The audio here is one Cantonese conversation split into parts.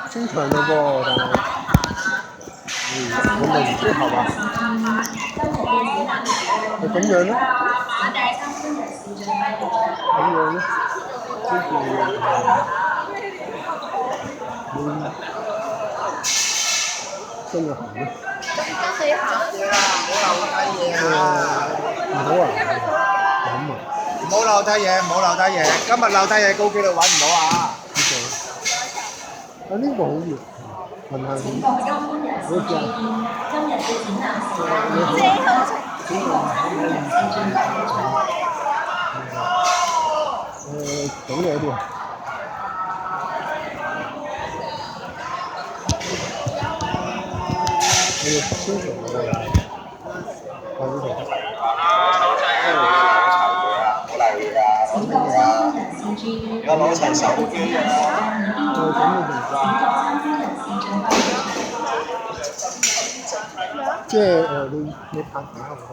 正常的噃，但係我咪唔知係嘛？係咁樣咯，咁樣咯，跟住今日行咯。唔好啊，咁啊，唔好漏低嘢，唔好漏低嘢。今日漏低嘢高機率揾唔到啊！呢度啊呢個好熱，問下你，好似整咗啲啊，你清楚嘅，睇呢度。而家攞齊手機啊！即係你拍打唔該。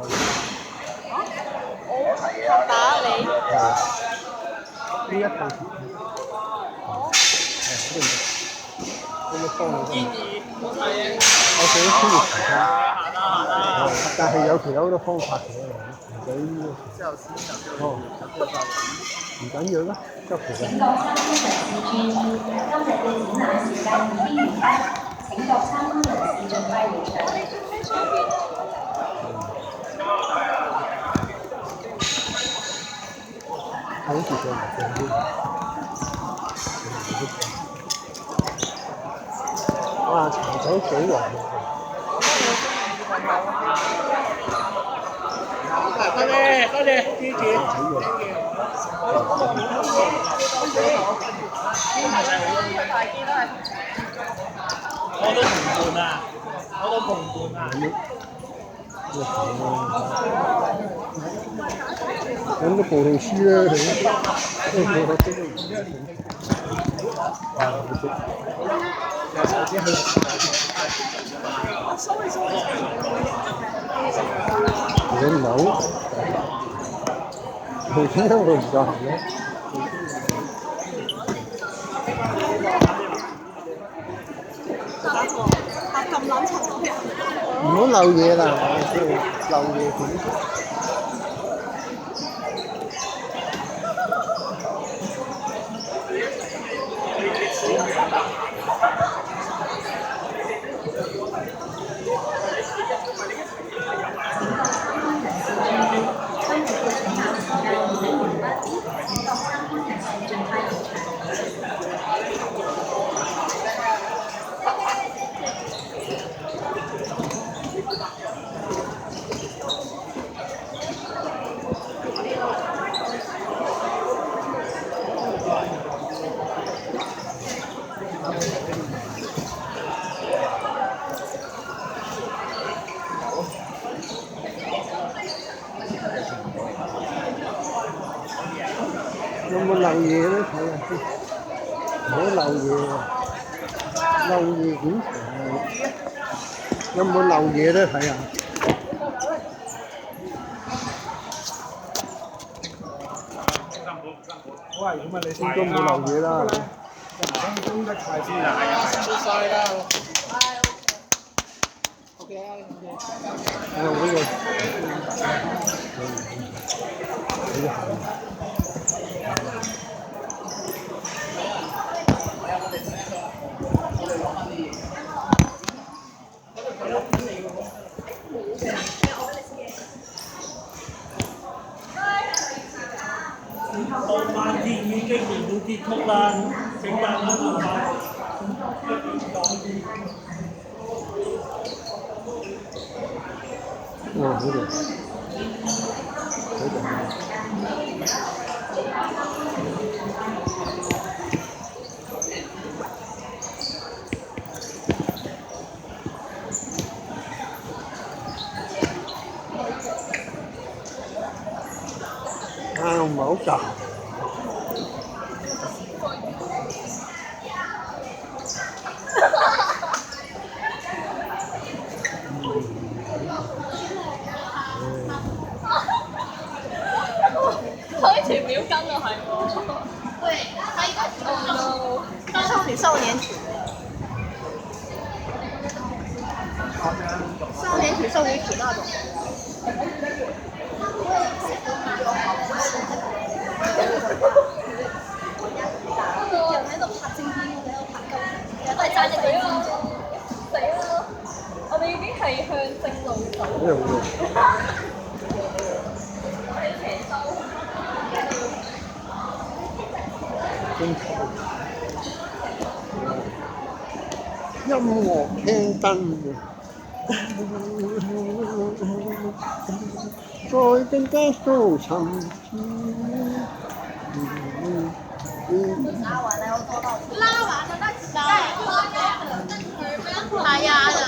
我打你。呢一套係肯定嘅。咁樣幫你啫嘛。我想專業提升。但係有其他好多方法嘅，唔使呢個。哦。唔緊要啦，執其實。請各參觀人士注意，今日嘅展覽時間已經完畢，請各參觀人士盡快離場。好似上唔上啲？哇！茶酒水王多謝，支持。我都同伴啊！我都同伴啊！揾個葡萄樹咧，佢葡萄真係唔知你唔好，佢點解會唔夠行咧？咁撚柒嘅。唔好漏嘢啦，漏嘢點？有冇漏嘢咧？睇下先，唔好漏嘢啊！漏嘢檢查有冇漏嘢咧？睇下。應該冇漏嘢啦。辛得太先啦，辛苦晒啦。OK 啦，OK。動漫節已經年到結束啦，請大家留下。好嘅，唔係好夾。佢條秒巾啊，係喎。喂，係嗰個。比少年曲，少年曲、少女曲那种。有喺度拍正片，喺度拍金，有都係揸隻鬼啊！死啦！我哋已經係向正路走。咩好喎？真臭！音樂廳燈再更加高層次。拉完就得係啊的。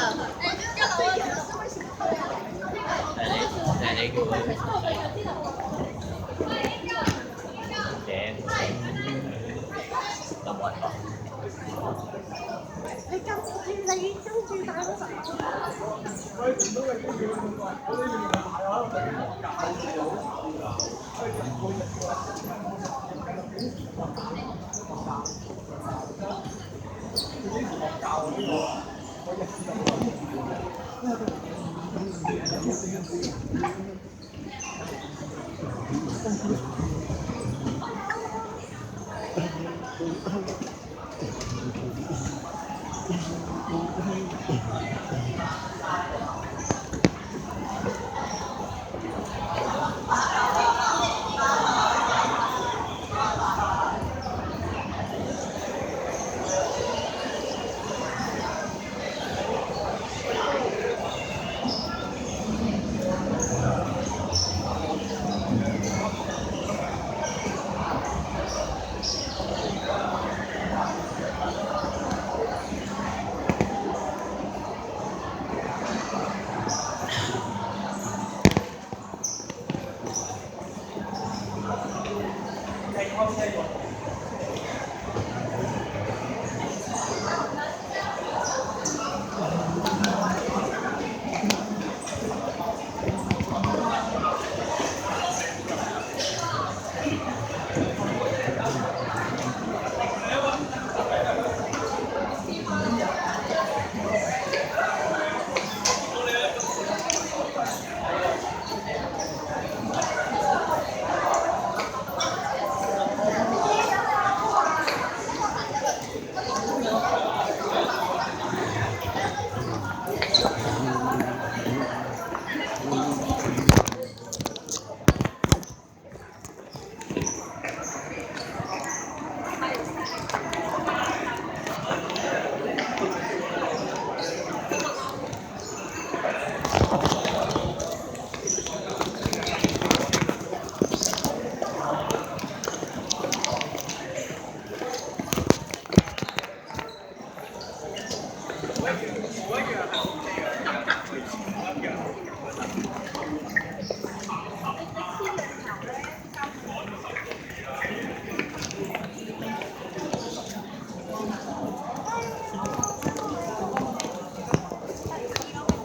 你叫佢你跟住打嗰陣。